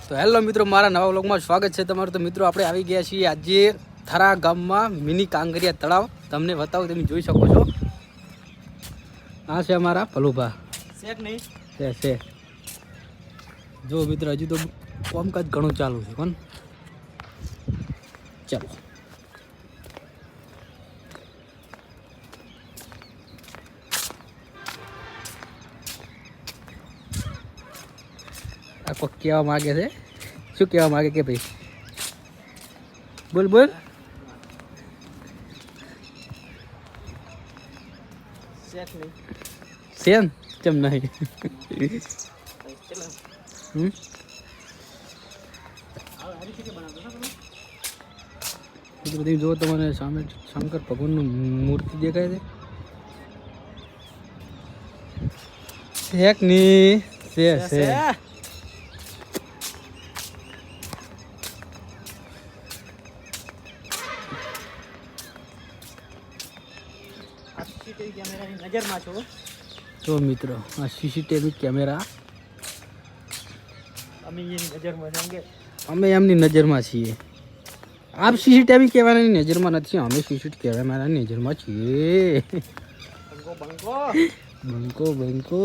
તો હેલો મિત્રો, મારા નવા વ્લોગમાં સ્વાગત છે તમારું। તો મિત્રો આપણે આવી ગયા છીએ આજે થરા ગામમાં મિની કાંકરિયા તળાવ। તમને બતાવું, તમે જોઈ શકો છો। આ છે અમારા ભલુભા છે કે નહીં છે। જો મિત્રો, હજુ તો કામકાજ ઘણું ચાલુ છે। કોણ ચાલો આ કોઈ કહેવા માગે છે? શું કહેવા માગે કે ભાઈ? બોલ બોલ। છે કે નહીં સેમ કેમ નહીં? બધી જો તમને સામે શંકર ભગવાનનું મૂર્તિ દેખાય છે? એક ની છે છે। સીસીટીવી કેમેરાની નજરમાં છો। તો મિત્રો, આ સીસીટીવી કેમેરા અમે એની નજરમાં છે કે અમે એમની નજરમાં છીએ। આપ સીસીટીવી કેમેરાની નજરમાં નથી, અમે સીસીટીવી કેમેરાની નજરમાં છીએ। બંકો બંકો બંકો બંકો।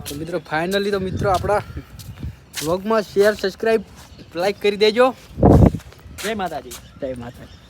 તો મિત્રો ફાઇનલી તો મિત્રો આપણા વ્લોગમાં શેર, સબસ્ક્રાઈબ, લાઈક કરી દેજો। જય માતાજી। જય માતાજી।